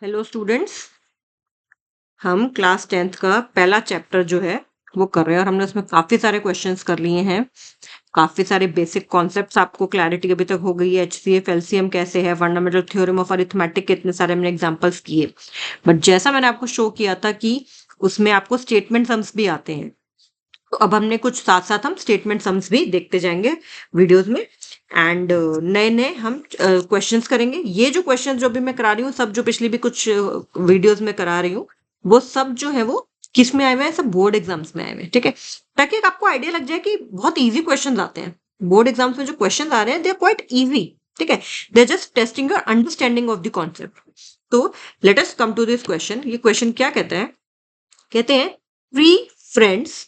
Hello students. हम class 10th का पहला चैप्टर जो है वो कर रहे हैं और हमने उसमें काफी सारे क्वेश्चंस कर लिए हैं। काफी सारे बेसिक कॉन्सेप्ट्स आपको क्लैरिटी अभी तक हो गई है। एचसीएफ एलसीएम कैसे है, फंडामेंटल थ्योरम ऑफ अरिथमेटिक के इतने सारे हमने एग्जांपल्स किए। बट जैसा मैंने आपको शो किया था कि उसमें आपको स्टेटमेंट सम्स भी आते हैं, तो अब हमने कुछ साथ साथ हम स्टेटमेंट सम्स भी देखते जाएंगे वीडियोस में। एंड नए नए हम क्वेश्चंस करेंगे। ये जो क्वेश्चंस जो भी मैं करा रही हूँ, सब जो पिछली भी कुछ वीडियोस में करा रही हूँ, वो सब जो है वो किस में आए हुए हैं, सब बोर्ड एग्जाम्स में आए हुए हैं। ठीक है, ताकि एक आपको आइडिया लग जाए कि बहुत इजी क्वेश्चंस आते हैं। बोर्ड एग्जाम्स में जो क्वेश्चंस आ रहे हैं दे आर क्वाइट इजी। ठीक है, they are just testing your understanding of the concept. तो let us come to this question. ये क्वेश्चन क्या कहते हैं? कहते हैं three friends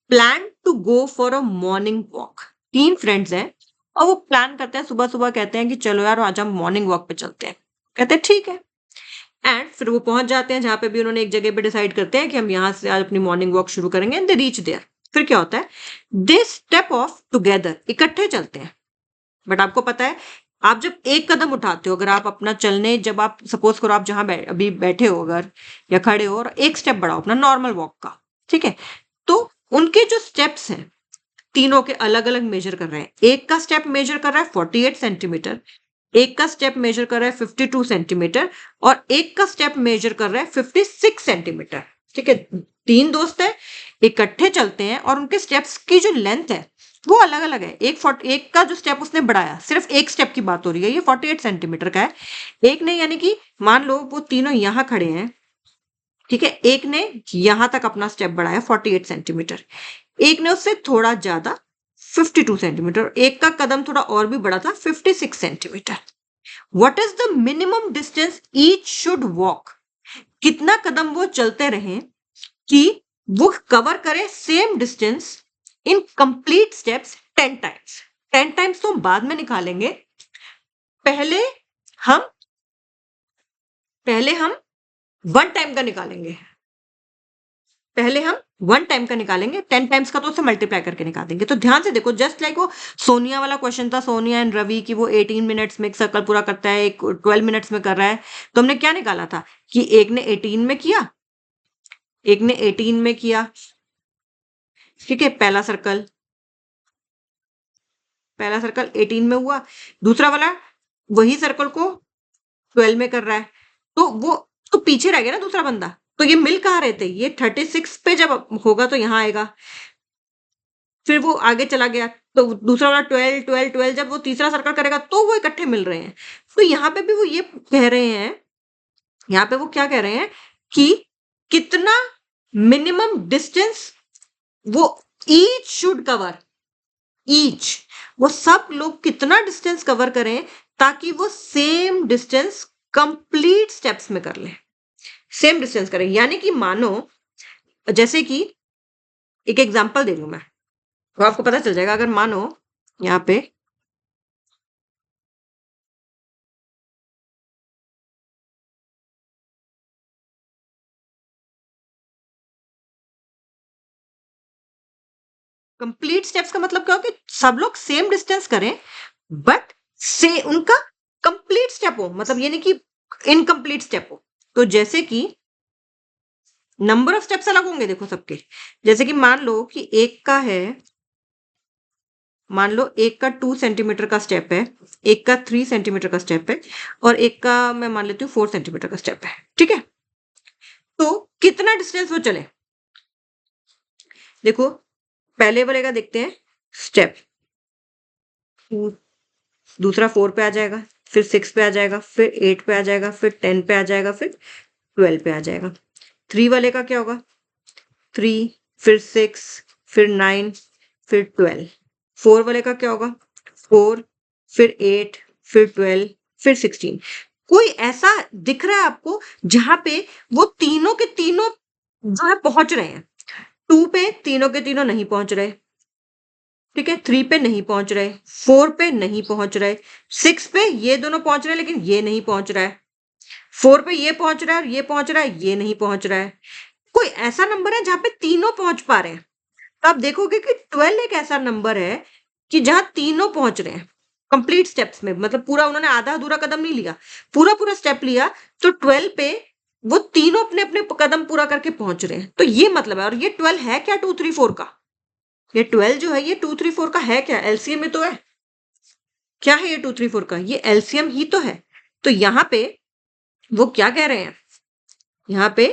plan to go for a morning walk. तीन फ्रेंड्स हैं और वो प्लान करते हैं, सुबह सुबह कहते हैं कि चलो यार आज हम मॉर्निंग वॉक पे चलते हैं। कहते हैं ठीक है। एंड फिर वो पहुंच जाते हैं जहां पे भी उन्होंने एक जगह पे डिसाइड करते हैं कि हम यहाँ से आज अपनी मॉर्निंग वॉक शुरू करेंगे। And they reach there. फिर क्या होता है? दे स्टेप ऑफ टुगेदर, इकट्ठे चलते हैं। बट आपको पता है, आप जब एक कदम उठाते हो, अगर आप अपना चलने, जब आप सपोज करो आप जहां अभी बैठे हो अगर या खड़े हो, और एक स्टेप बढ़ाओ अपना नॉर्मल वॉक का, ठीक है, तो उनके जो स्टेप्स हैं तीनों के अलग अलग मेजर कर रहे हैं। एक का स्टेप मेजर कर रहा है 48 सेंटीमीटर, एक का स्टेप मेजर कर रहा है 52 सेंटीमीटर, और एक का स्टेप मेजर कर रहा है 56 सेंटीमीटर। ठीक है, तीन दोस्त है, इकट्ठे चलते हैं और उनके स्टेप्स की जो लेंथ है वो अलग अलग है। एक का जो स्टेप उसने बढ़ाया, सिर्फ एक स्टेप की बात हो रही है, ये 48 सेंटीमीटर का है। एक ने, यानी कि मान लो वो तीनों यहां खड़े हैं, ठीक है, एक ने यहां तक अपना स्टेप बढ़ाया 48 सेंटीमीटर, एक ने उससे थोड़ा ज्यादा 52 सेंटीमीटर, एक का कदम थोड़ा और भी बड़ा था 56 centimetre. What is the minimum distance each should walk? कितना कदम वो चलते रहे कि वो कवर करे same distance in complete steps 10 times. 10 times तो हम बाद में निकालेंगे। पहले हम पहले हम वन टाइम का निकालेंगे। पहले हम वन टाइम का निकालेंगे, 10 टाइम्स का तो उसे मल्टीप्लाई करके निकाल देंगे। तो ध्यान से देखो, जस्ट लाइक वो सोनिया वाला क्वेश्चन था, सोनिया एंड रवि की, वो 18 मिनट्स में एक सर्कल पूरा करता है, एक 12 मिनट्स में कर रहा है। तो हमने क्या निकाला था कि एक ने 18 में किया, एक ने 18 में किया, ठीक है, पहला सर्कल 18 में हुआ, दूसरा वाला वही सर्कल को 12 में कर रहा है, तो वो तो पीछे रह गया ना दूसरा बंदा। तो ये मिल कहाँ रहे थे? ये 36 पे जब होगा तो यहाँ आएगा, फिर वो आगे चला गया, तो दूसरा वाला 12 12 12, जब वो तीसरा सर्कल करेगा तो वो इकट्ठे मिल रहे हैं। तो यहाँ पे भी वो ये कह रहे हैं, यहाँ पे वो क्या कह रहे हैं कि कितना मिनिमम डिस्टेंस वो ईच शुड कवर, ईच, वो सब लोग कितना डिस्टेंस कवर करें ताकि वो सेम डिस्टेंस कंप्लीट स्टेप्स में कर ले, सेम डिस्टेंस करें। यानी कि मानो, जैसे कि एक एग्जांपल दे रही हूं मैं, तो आपको पता चल जाएगा। अगर मानो यहाँ पे कंप्लीट स्टेप्स का मतलब क्या हो कि सब लोग सेम डिस्टेंस करें, बट से उनका कंप्लीट स्टेप हो, मतलब ये नहीं कि इनकम्प्लीट स्टेप हो। तो जैसे कि नंबर ऑफ स्टेप्स अलग होंगे, देखो सबके। जैसे कि मान लो कि एक का है, मान लो एक का 2 सेंटीमीटर का स्टेप है, एक का 3 सेंटीमीटर का स्टेप है, और एक का मैं मान लेती हूँ 4 सेंटीमीटर का स्टेप है। ठीक है, तो कितना डिस्टेंस वो चले? देखो, पहले वाले का देखते हैं स्टेप, दूसरा 4 पे आ जाएगा, फिर 6 पे आ जाएगा, फिर 8 पे आ जाएगा, फिर 10 पे आ जाएगा, फिर 12 पे आ जाएगा। 3 वाले का क्या होगा? 3, फिर 6, फिर 9, फिर 12। 4 वाले का क्या होगा? 4, फिर 8, फिर 12, फिर 16। कोई ऐसा दिख रहा है आपको जहां पे वो तीनों के तीनों जो है पहुंच रहे हैं? 2 पे तीनों के तीनों नहीं पहुंच रहे, ठीक है, 3 पे नहीं पहुंच रहे, 4 पे नहीं पहुंच रहे, 6 पे ये दोनों पहुंच रहे हैं लेकिन ये नहीं पहुंच रहा है, 4 पे ये पहुंच रहा है और ये पहुंच रहा है, ये नहीं पहुंच रहा है। कोई ऐसा नंबर है जहां पे तीनों पहुंच पा रहे हैं? तो आप देखोगे कि 12 एक ऐसा नंबर है कि जहां तीनों पहुंच रहे हैं। कंप्लीट स्टेप्स में, मतलब पूरा उन्होंने आधा अधूरा कदम नहीं लिया, पूरा पूरा स्टेप लिया, तो 12 पे वो तीनों अपने अपने कदम पूरा करके पहुंच रहे हैं। तो ये मतलब है, और ये 12 है क्या 2 3 4 का, ये 12 जो है ये 2 3 4 का है क्या, एलसीएम में तो है। क्या है ये 2 3 4 का, ये एलसीएम ही तो है। तो यहाँ पे वो क्या कह रहे हैं, यहाँ पे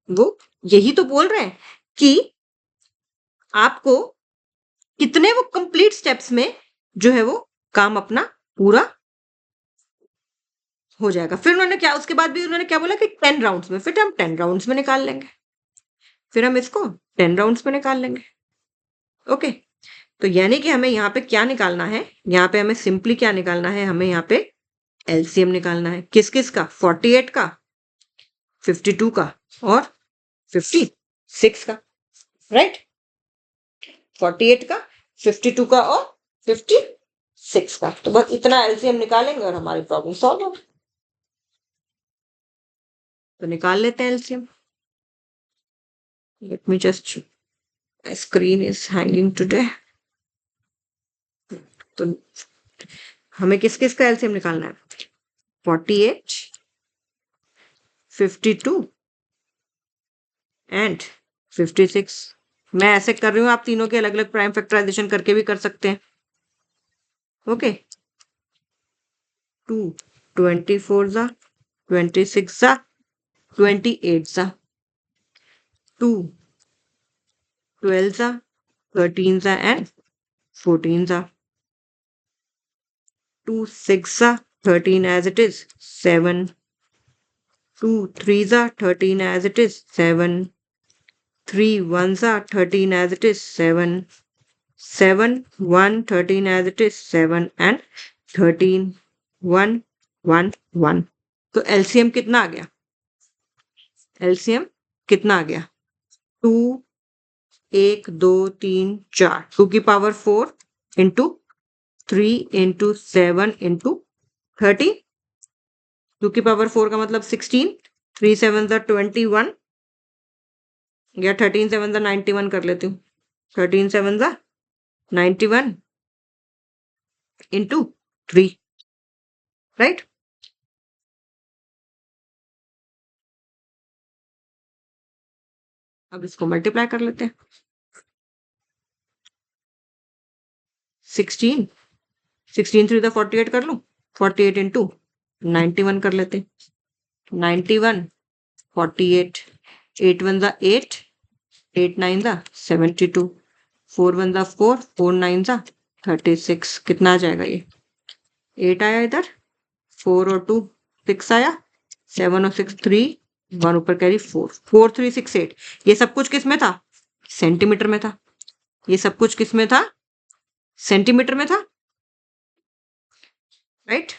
वो यही तो बोल रहे हैं कि आपको कितने वो कंप्लीट स्टेप्स में जो है वो काम अपना पूरा हो जाएगा। फिर उन्होंने क्या, उसके बाद भी उन्होंने क्या बोला कि 10 राउंड्स में, फिर हम 10 राउंड्स में निकाल लेंगे, फिर हम इसको 10 राउंड्स में निकाल लेंगे। ओके, तो यानी कि हमें यहाँ पे क्या निकालना है, यहाँ पे हमें सिंपली क्या निकालना है, हमें यहाँ पे एलसीएम निकालना है। किस किस का, 48 का, 52 का और 56 का, राइट। 48 का, 52 का और 56 का। तो बस इतना एलसीएम निकालेंगे और हमारी प्रॉब्लम सॉल्व होगी। तो निकाल लेते हैं LCM. Let me just, screen is hanging today. तो हमें किस किस का एलसीएम निकालना है, 48, 52 एंड 56। मैं ऐसे कर रही हूँ, आप तीनों के अलग अलग प्राइम फैक्टराइजेशन करके भी कर सकते हैं। ओके, 2 24 जा, 26 जा, 28 जा, 2 12 जा, 13 जा एंड 14 जा, 2 6 जा, 13 as it is, 7, 2 3 जा, 13 as it is, 7, 3 1 जा, 13 as it is, 7, 7 1 13 as it is, 7 and 13 1 1 1। तो एलसीएम कितना आ गया, एलसीएम कितना आ गया, 2 1 2 3 4, 2 की पावर 4 इंटू 3 इंटू 7 इंटू 30, 2 की पावर 4 का मतलब 16, 3 7 21, या 13 7 91 कर लेती हूँ, 13 7 91 इंटू 3, राइट। अब इसको मल्टीप्लाई कर लेते हैं, 16 16 3 48 कर लूं, 48 इंटू 91 कर लेते हैं, 91 48, 8 1 8, 8 9 72, 4 1 4, 4 9 36। कितना आ जाएगा ये, 8 आया इधर, 4 और 2 6 आया, 7 और 6 3, 1 ऊपर कैरी 4, 4 3 6 8। ये सब कुछ किस में था, सेंटीमीटर में था, ये सब कुछ किस में था, सेंटीमीटर में था, राइट।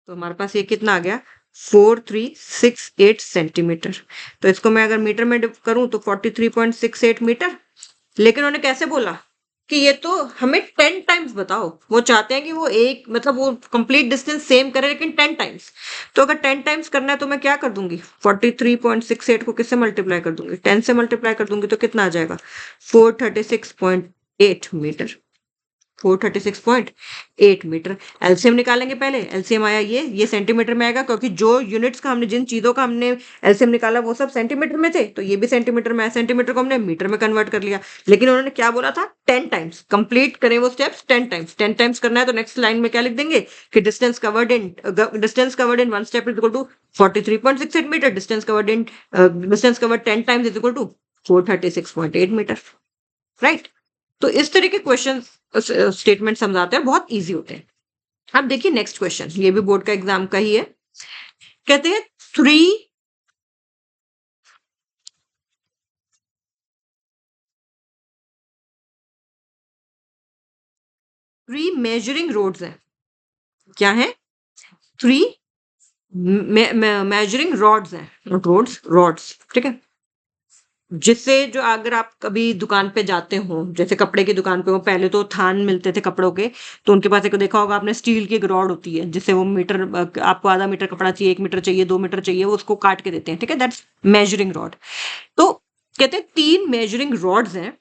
तो हमारे पास ये कितना आ गया, 4368 सेंटीमीटर। तो इसको मैं अगर मीटर में करूं तो 43.68 मीटर। लेकिन उन्होंने कैसे बोला कि ये तो हमें 10 टाइम्स बताओ, वो चाहते हैं कि वो एक मतलब वो कंप्लीट डिस्टेंस सेम करे लेकिन 10 टाइम्स। तो अगर 10 टाइम्स करना है तो मैं क्या कर दूंगी, 43.68 को किससे मल्टीप्लाई कर दूंगी, 10 से मल्टीप्लाई कर दूंगी, तो कितना आ जाएगा, 436.8 मीटर, 436.8 मीटर। एलसीएम निकालेंगे पहले, एलसीएम आया ये सेंटीमीटर में आएगा, क्योंकि जो यूनिट्स का हमने, जिन चीजों का हमने एलसीएम निकाला वो सब सेंटीमीटर में थे, तो ये भी सेंटीमीटर में है, सेंटीमीटर को हमने मीटर में कन्वर्ट कर लिया। लेकिन उन्होंने क्या बोला था, 10 टाइम्स कंप्लीट करें वो स्टेप्स, 10 टाइम्स, 10 टाइम्स करना है। तो नेक्स्ट लाइन में क्या लिख देंगे कि distance covered in one step is equal to 43.68 metre, distance covered 10 times is equal to 436.8 metre, right. तो इस तरह के क्वेश्चन स्टेटमेंट समझाते हैं, बहुत इजी होते हैं। अब देखिए नेक्स्ट क्वेश्चन, ये भी बोर्ड का एग्जाम का ही है। कहते हैं थ्री मेजरिंग रोड्स हैं, क्या है, 3 मेजरिंग रॉड्स हैं, रॉड्स, ठीक है। जिससे जो अगर आप कभी दुकान पे जाते हो, जैसे कपड़े की दुकान पे हो, पहले तो थान मिलते थे कपड़ों के, तो उनके पास एक देखा होगा आपने, स्टील की एक रॉड होती है, जिससे वो मीटर, आपको आधा मीटर कपड़ा चाहिए, 1 मीटर चाहिए, 2 मीटर चाहिए, वो उसको काट के देते हैं, ठीक है, दैट्स मेजरिंग रॉड। तो कहते हैं 3 मेजरिंग रॉड्स हैं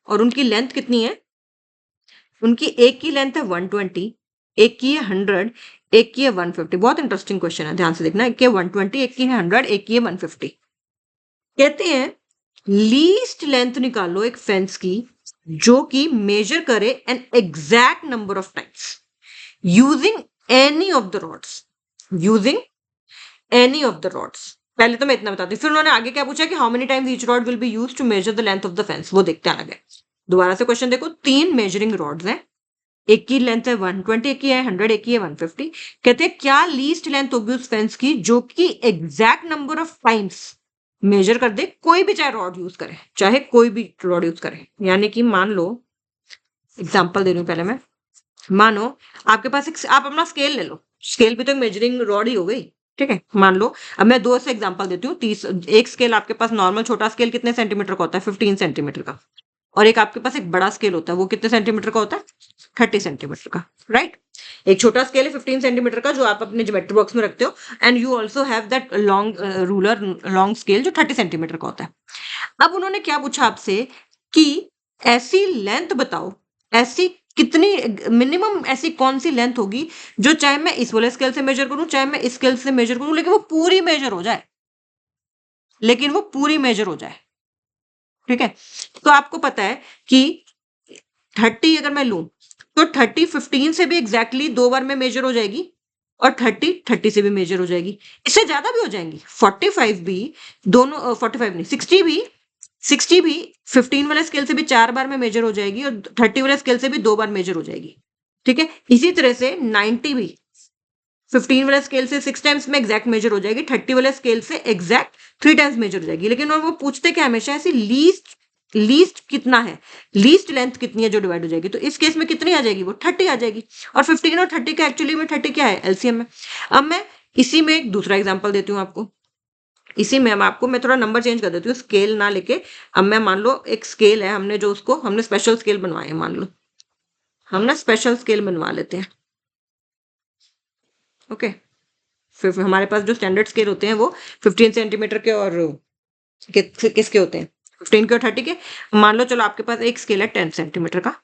और उनकी लेंथ कितनी है? उनकी एक की लेंथ है 120, एक की है 100, एक की है 150। बहुत इंटरेस्टिंग क्वेश्चन है, ध्यान से देखना। एक की है 120, एक की है 100, एक की है 150। कहते हैं लीस्ट लेंथ निकालो एक फेंस की जो कि मेजर करे an exact number of times using any of the rods. Using any of the rods. पहले तो मैं इतना बताती हूँ, फिर उन्होंने आगे क्या पूछा कि how many times each rod will be used to measure the length of the fence. वो देखते हैं आगे। दोबारा से क्वेश्चन देखो, 3 मेजरिंग रॉड्स हैं, एक की लेंथ है 120, एक की है 100, एक की है 150। कहते हैं क्या लीस्ट लेंथ होगी उस फेंस की जो कि exact number of times measure कर दे, कोई भी चाहे रॉड यूज करे, चाहे कोई भी रॉड यूज करे। यानी कि मान लो, एग्जांपल दे रही हूं पहले मैं। मानो आपके पास एक, आप अपना स्केल ले लो, स्केल भी तो मेजरिंग रॉड ही हो गई, ठीक है। मान लो, अब मैं दो से एग्जांपल देती हूँ। 30, एक स्केल आपके पास नॉर्मल छोटा स्केल कितने सेंटीमीटर का होता है? 15 सेंटीमीटर का। और एक आपके पास एक बड़ा स्केल होता है, वो कितने सेंटीमीटर का होता है? 30 सेंटीमीटर का, राइट। एक छोटा स्केल है 15 सेंटीमीटर का जो आप अपने ज्योमेट्री बॉक्स में रखते हो, and you also have that long ruler, long scale जो 30 सेंटीमीटर का होता है। अब उन्होंने क्या पूछा आपसे कि ऐसी लेंथ बताओ, ऐसी कितनी मिनिमम, ऐसी कौन सी लेंथ होगी जो चाहे मैं इस वाले स्केल से मेजर करूं, चाहे मैं इस स्केल से मेजर करूं, लेकिन वो पूरी मेजर हो जाए, लेकिन वो पूरी मेजर हो जाए, ठीक है। तो आपको पता है कि 30 अगर मैं लूं तो 30 15 से भी एग्जैक्टली 2 बार में मेजर हो जाएगी, और 30 30 से भी मेजर हो जाएगी, इससे ज्यादा भी हो जाएंगी। 45 भी, दोनों 45 नहीं, 60 भी 15 वाले स्केल से भी 4 बार में मेजर हो जाएगी, और 30 वाले स्केल से भी 2 बार मेजर हो जाएगी, ठीक है। इसी तरह से 90 भी 15 वाले स्केल से 6 टाइम्स में एग्जैक्ट मेजर हो जाएगी, 30 वाले स्केल से एग्जैक्ट 3 टाइम्स मेजर हो जाएगी। लेकिन वो पूछते क्या हमेशा, ऐसी लीस्ट, लीस्ट कितना है, लीस्ट लेंथ कितनी है जो डिवाइड हो जाएगी। तो इस केस में कितनी आ जाएगी? वो 30 आ जाएगी। और 15 और 30 का एक्चुअली में 30 क्या है? एलसीएम है। अब मैं इसी में एक दूसरा एग्जाम्पल देती हूँ आपको। इसी में मैं थोड़ा नंबर चेंज कर देती हूँ, स्केल ना लेके। अब मैं मान लो एक स्केल है, हमने जो उसको हमने स्पेशल स्केल बनवाए, मान लो हम ना स्पेशल स्केल बनवा लेते हैं, ओके। फिर हमारे पास जो स्टैंडर्ड स्केल होते हैं वो 15 सेंटीमीटर के और किसके होते हैं? 15 के और 30 के। मान लो चलो आपके पास एक स्केल है 10 सेंटीमीटर का,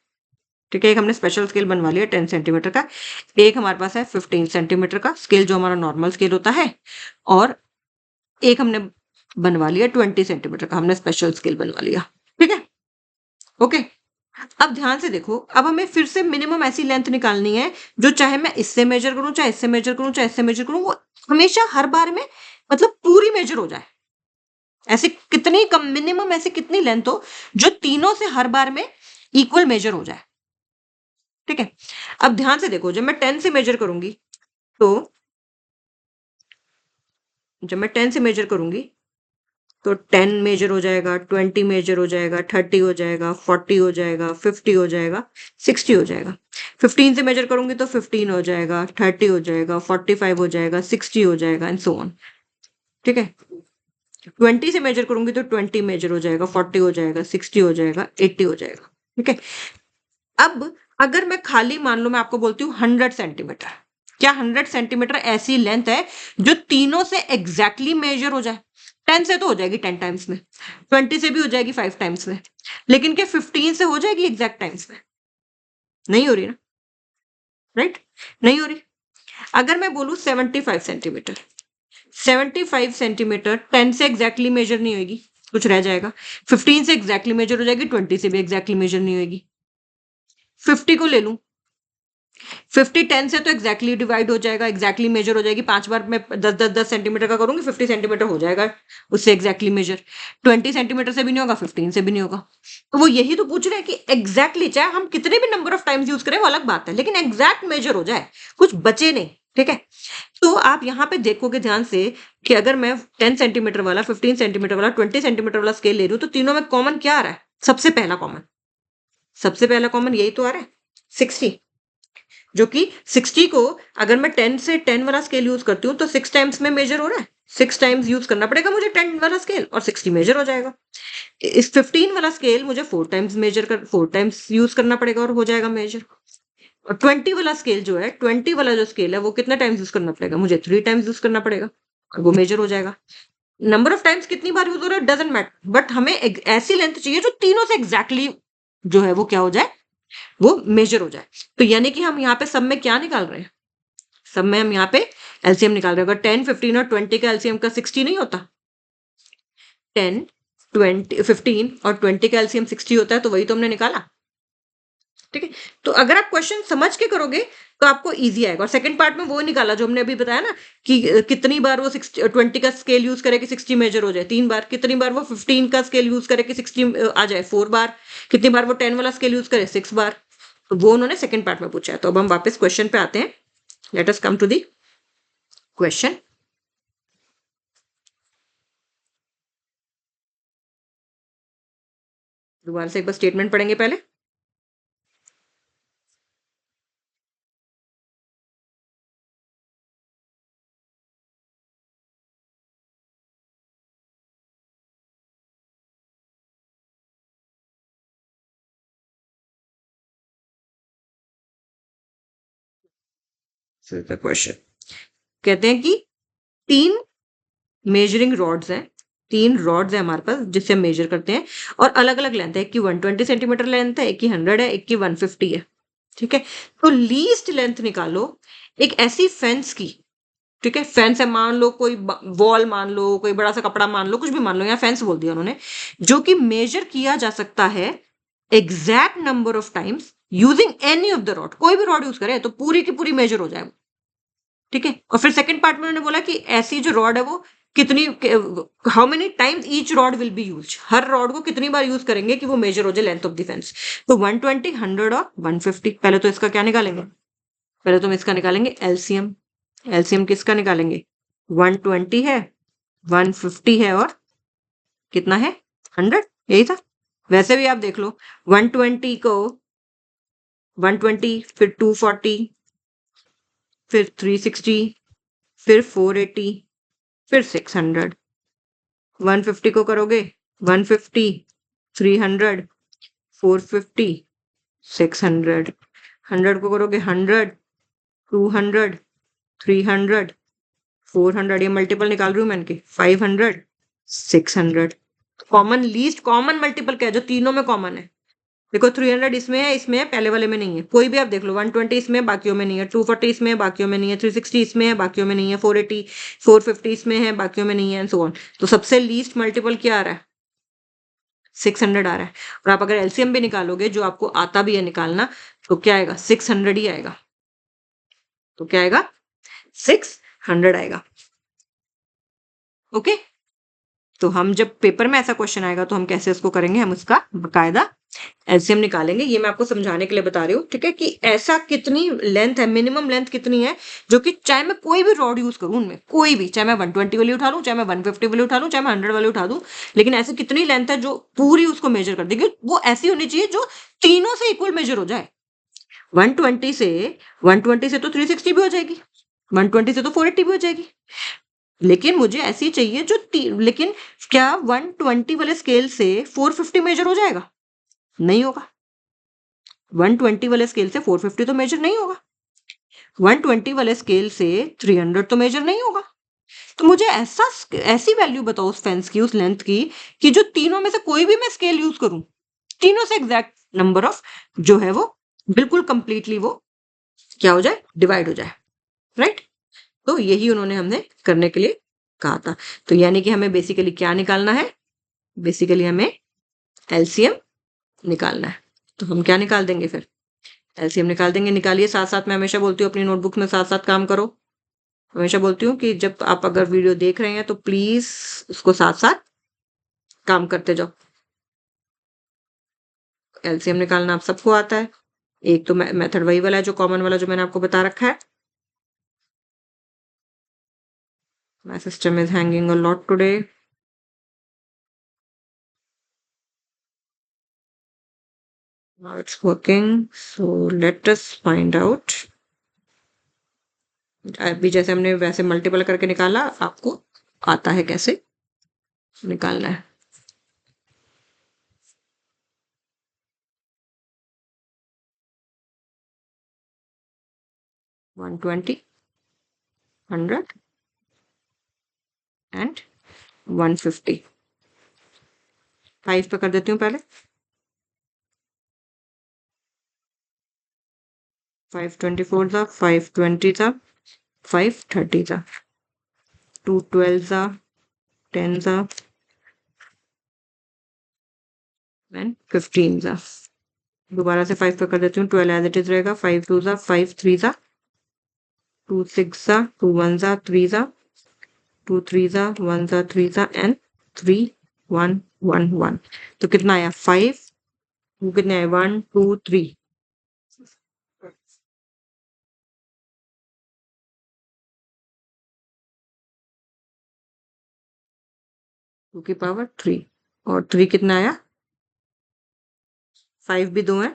ठीक है। एक हमने स्पेशल स्केल बनवा लिया 10 सेंटीमीटर का। एक हमारे पास है 15 सेंटीमीटर का स्केल जो हमारा नॉर्मल स्केल होता है, और एक हमने बनवा लिया 20 सेंटीमीटर का, हमने स्पेशल स्केल बनवा लिया, ठीक है, ओके। अब ध्यान से देखो, अब हमें फिर से मिनिमम ऐसी लेंथ निकालनी है जो चाहे मैं इससे मेजर करूं, चाहे इससे मेजर करूं, चाहे इससे मेजर करूं, वो हमेशा हर बार में मतलब पूरी मेजर हो जाए। ऐसी कितनी कम, मिनिमम ऐसी कितनी लेंथ हो जो तीनों से हर बार में इक्वल मेजर हो जाए, ठीक है। अब ध्यान से देखो, जब मैं 10 से मेजर करूंगी तो, जब मैं 10 से मेजर करूंगी तो 10 मेजर हो जाएगा, 20 मेजर हो जाएगा, 30 हो जाएगा, 40 हो जाएगा, 50 हो जाएगा, 60 हो जाएगा। 15 से मेजर करूंगी तो 15 हो जाएगा, 30 हो जाएगा, 45 हो जाएगा, 60 हो जाएगा, एंड सो ऑन, ठीक है। 20 से मेजर करूंगी तो 20 मेजर हो जाएगा, 40 हो जाएगा, 60 हो जाएगा, 80 हो जाएगा, ठीक है। अब अगर मैं खाली मान लो, मैं आपको बोलती हूँ 100 सेंटीमीटर, क्या 100 सेंटीमीटर ऐसी लेंथ है जो तीनों से एग्जैक्टली मेजर हो जाए? 10 से तो हो जाएगी 10 टाइम्स में, 20 से भी हो जाएगी 5 टाइम्स में, लेकिन क्या 15 से हो जाएगी एग्जैक्ट टाइम्स में? नहीं हो रही ना, राइट, नहीं हो रही। अगर मैं बोलूं 75 सेंटीमीटर, 75 सेंटीमीटर 10 से एग्जैक्टली मेजर नहीं होगी, कुछ रह जाएगा। 15 से एग्जैक्टली मेजर हो जाएगी, 20 से भी एग्जैक्टली मेजर नहीं होगी। 50 को ले लूं, 50 10 से तो एग्जैक्टली डिवाइड हो जाएगा, एग्जैक्टली मेजर हो जाएगी। 5 बार मैं 10 सेंटीमीटर का करूंगी, 50 सेंटीमीटर हो जाएगा उससे एग्जैक्टली मेजर। 20 सेंटीमीटर से भी नहीं होगा, 15 से भी नहीं होगा। तो वो यही तो पूछ रहे हैं कि एग्जैक्टली, चाहे हम कितने भी नंबर ऑफ टाइम्स यूज करें वो अलग बात है, लेकिन एग्जैक्ट मेजर हो जाए, कुछ बचे नहीं, ठीक है। तो आप यहाँ पे देखोगे ध्यान से कि अगर मैं 10 सेंटीमीटर वाला, 15 सेंटीमीटर वाला, 20 सेंटीमीटर वाला स्केल ले रही हूँ तो तीनों में कॉमन क्या आ रहा है? सबसे पहला कॉमन यही तो आ रहा है, 60। जो कि 60 को अगर मैं 10 से 10 वाला स्केल यूज करती हूँ तो 6 टाइम्स में मेजर हो रहा है, 6 टाइम्स यूज करना पड़ेगा मुझे 10 वाला स्केल, और 60 मेजर हो जाएगा। इस 15 वाला स्केल मुझे 4 टाइम्स यूज करना पड़ेगा और हो जाएगा मेजर। और 20 वाला स्केल जो है, 20 वाला जो स्केल है वो कितना टाइम्स यूज करना पड़ेगा? मुझे 3 टाइम्स यूज करना पड़ेगा और वो मेजर हो जाएगा। नंबर ऑफ टाइम्स कितनी बार यूज हो रहा है डजेंट मैटर, बट हमें ऐसी लेंथ चाहिए जो तीनों से एग्जैक्टली जो है वो क्या हो जाए, वो मेजर हो जाए। तो यानी कि हम यहाँ पे सब में क्या निकाल रहे हैं, सब में हम यहाँ पे एलसीएम निकाल रहे हैं। अगर 10, 15 और 20 का एलसीएम का 60 नहीं होता, 10, 20, 15 और 20 का एलसीएम 60 होता है, तो वही तो हमने निकाला। ठीक है, तो अगर आप क्वेश्चन समझ के करोगे तो आपको इजी आएगा। और सेकंड पार्ट में वो निकाला जो हमने अभी बताया ना कि कितनी बार वो 20 का स्केल यूज करे कि 60 मेजर हो जाए, 3 बार। कितनी बार वो 15 का स्केल यूज करे कि 60 आ जाए, 4 बार। कितनी बार वो 10 वाला स्केल यूज करे, 6 बार। तो वो उन्होंने सेकंड पार्ट में पूछा है। तो अब हम वापस क्वेश्चन पे आते हैं। Let us come to the question. दोबारा से एक बार स्टेटमेंट पढ़ेंगे पहले। क्वेश्चन कहते हैं कि 3 मेजरिंग रॉड्स हैं, 3 रॉड्स है हमारे पास जिससे हम मेजर करते हैं, और अलग अलग लेंथ है। एक की 120 सेंटीमीटर लेंथ है, एक की 100 है, एक की 150 है। ठीक है, तो लीस्ट लेंथ निकालो एक ऐसी फेंस की। ठीक है, फेंस है, मान लो कोई वॉल, मान लो कोई बड़ा सा कपड़ा, मान लो कुछ भी, मान लो यहाँ फेंस बोल दिया उन्होंने, जो कि मेजर किया जा सकता है exact number of times using any of the rod. कोई भी रॉड यूज करे तो पूरी की पूरी मेजर हो जाए। ठीक है, और फिर सेकंड पार्ट में उन्होंने बोला कि ऐसी जो रॉड है वो कितनी, how many times each rod will B use, her rod को कितनी बार यूज करेंगे कि वो मेजर हो जाए लेंथ ऑफ द फेंस। तो 120, 100 और 150। पहले तो इसका क्या निकालेंगे, पहले तो हम इसका निकालेंगे एलसीएम। एलसीएम किसका निकालेंगे, 120 है, 150 है, और कितना है, 100। यही था। वैसे भी आप देख लो, 120 को 120, फिर 240, फिर 360, फिर 480, फिर 600। 150 को करोगे 150, 300, 450, 600। 100 को करोगे 100, 200, 300, 400। ये मल्टीपल निकाल रही हूं मैं इनके, 500, 600। कॉमन, लीस्ट कॉमन मल्टीपल क्या है जो तीनों में कॉमन है। देखो 300 इसमें है, पहले वाले में नहीं है। कोई भी आप देख लो, 120 इसमें है, बाकियों में नहीं है। 240 इसमें है, बाकियों में नहीं है। 360 इसमें है, बाकियों में नहीं है। 480, 450 इसमें है, बाकियों में नहीं है, एंड सो ऑन। तो सबसे लीस्ट मल्टीपल क्या आ रहा है, 600 आ रहा है। और आप अगर एलसीएम भी निकालोगे, जो आपको आता भी है निकालना, तो क्या आएगा, 600 ही आएगा। तो क्या आएगा, 600 आएगा। ओके, तो हम जब पेपर में ऐसा क्वेश्चन आएगा तो हम कैसे उसको करेंगे, हम उसका बकायदा एलसीएम निकालेंगे। ये मैं आपको समझाने के लिए बता रही हूँ। ठीक है, कि ऐसा कितनी लेंथ है, मिनिमम लेंथ कितनी है, जो कि चाहे मैं कोई भी रॉड यूज करूँ उनमें, कोई भी, चाहे मैं 120 वाली उठा लूँ, चाहे मैं 150 वाली उठा लूँ, चाहे मैं 100 वाली उठा दूँ, लेकिन ऐसी कितनी लेंथ है जो पूरी उसको मेजर कर देगी। वो ऐसी होनी चाहिए जो तीनों से इक्वल मेजर हो जाए। 120 से 120 से तो 360 भी हो जाएगी, 120 से तो 480 भी हो जाएगी, लेकिन मुझे ऐसी चाहिए जो लेकिन क्या 120 वाले स्केल से 450 मेजर हो जाएगा, नहीं होगा। 120 वाले स्केल से 450 तो मेजर नहीं होगा। 120 वाले स्केल से 300 तो मेजर नहीं होगा। तो मुझे ऐसी वैल्यू बताओ उस फेंस की, उस लेंथ की, कि जो तीनों में से कोई भी मैं स्केल यूज करूं, तीनों से एग्जैक्ट नंबर ऑफ जो है वो बिल्कुल कंप्लीटली वो क्या हो जाए, डिवाइड हो जाए। राइट, तो यही उन्होंने हमने करने के लिए कहा था। तो यानी कि हमें बेसिकली क्या निकालना है, बेसिकली हमें एलसीएम निकालना है। तो हम क्या निकाल देंगे फिर, एलसीएम निकाल देंगे। निकालिए, साथ साथ मैं हमेशा बोलती हूँ अपनी नोटबुक में साथ साथ काम करो। हमेशा बोलती हूँ कि जब आप अगर वीडियो देख रहे हैं तो प्लीज उसको साथ साथ काम करते जाओ। एलसीएम निकालना आप सबको आता है। एक तो मेथड वही वाला है जो कॉमन वाला जो मैंने आपको बता रखा है। My system is hanging a lot today. Now it's working. So let us find out. अभी जैसे हमने वैसे मल्टीपल करके निकाला, आपको आता है कैसे निकालना है। One 120, 100 and 150। 5 पे कर देती हूँ पहले। 524 था, 520 था, 530 था, 212 था, 10 था एंड 15 था। दोबारा से 5 पे कर देती हूँ। 12 एज इट इज रहेगा। 5 2 था, 5 3 था, 2 6 था, 2 1 था, 3 था, 2 3 था, 1 था, 3 था एंड 3 1 1 1। तो कितना आया? 5। वो कितने आए? 1 2 3। टू की पावर 3 और 3 कितना आया? 5 भी 2 है,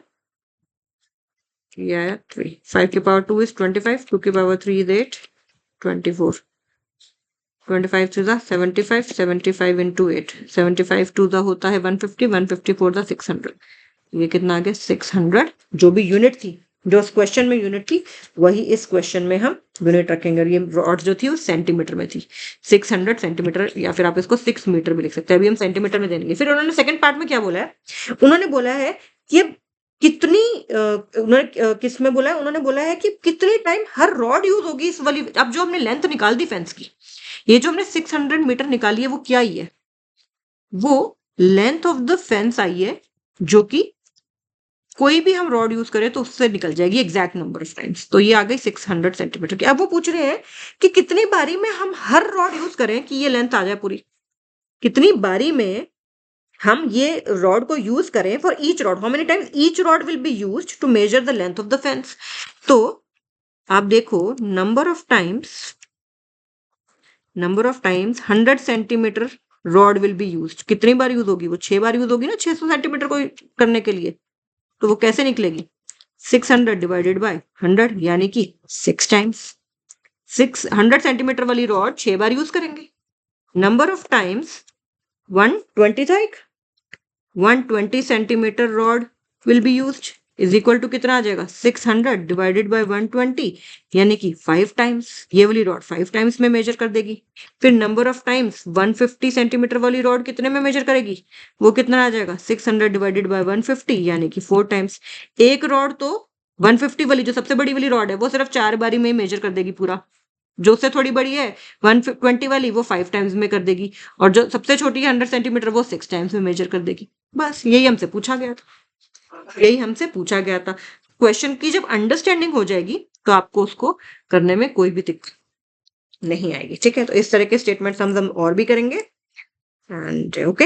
ये आया 3। 5 की पावर 2 इज 25, 2 की पावर 3 इज 8, 24। 25 टू ज़ा 75, 75 इंटू 8, 75 टू ज़ा होता है 150, 154 ज़ा 600। ये कितना आ गया? 600। जो भी यूनिट थी, जो उस क्वेश्चन में यूनिट थी, वही इस क्वेश्चन में हम यूनिट रखेंगे। और ये रॉड जो थी वो सेंटीमीटर में थी। 600 सेंटीमीटर, या फिर आप इसको 6 मीटर भी लिख सकते हैं। अभी हम सेंटीमीटर में देंगे। फिर उन्होंने सेकंड पार्ट में क्या बोला है? उन्होंने बोला है कि कितनी उन्होंने किस में बोला है? उन्होंने बोला है कि कितने टाइम हर रॉड यूज होगी इस वाली। अब जो हमने लेंथ निकाल दी फेंस की, ये जो हमने 600 मीटर निकाली है, वो क्या आई है? वो लेंथ ऑफ द फेंस आई है, जो कि कोई भी हम रॉड यूज करें तो उससे निकल जाएगी एग्जैक्ट नंबर ऑफ टाइम्स। तो ये आ गई 600 सेंटीमीटर की। अब वो पूछ रहे हैं कि कितनी बारी में हम हर रॉड यूज करें कि ये लेंथ आ जाए पूरी। कितनी बारी में हम ये रॉड को यूज करें for each rod, how many times each rod will be used to measure the length of the fence. तो आप देखो, number of times 100 centimetre rod will be used. कितनी बार यूज होगी? वो 6 बार यूज होगी ना, 600 सेंटीमीटर को करने के लिए। तो वो कैसे निकलेगी? 600 डिवाइडेड बाय 100, यानी कि 6 टाइम्स। 600 सेंटीमीटर वाली रॉड 6 बार यूज करेंगे। नंबर ऑफ टाइम्स 120 था एक। 120 centimetre rod will be used is equal to कितना आ जाएगा? 600 डिवाइडेड बाय 120, यानी कि 5 टाइम्स। ये वाली रॉड 5 टाइम्स में मेजर कर देगी। फिर नंबर ऑफ टाइम्स 150 सेंटीमीटर वाली रॉड कितने में मेजर करेगी? वो कितना आ जाएगा? 600 डिवाइडेड बाय 150, यानी कि 4 टाइम्स। एक रॉड तो 150 वाली जो सबसे बड़ी वाली रॉड है, वो सिर्फ 4 बारी में ही मेजर कर देगी पूरा। जो उससे थोड़ी बड़ी है 120 वाली, वो 5 टाइम्स में कर देगी। और जो सबसे छोटी है 100 सेंटीमीटर, वो 6 टाइम्स में मेजर कर देगी। बस यही हमसे पूछा गया था। यही हमसे पूछा गया था। क्वेश्चन की जब अंडरस्टैंडिंग हो जाएगी तो आपको उसको करने में कोई भी दिक्कत नहीं आएगी। ठीक है, तो इस तरह के स्टेटमेंट्स हम और भी करेंगे। And okay.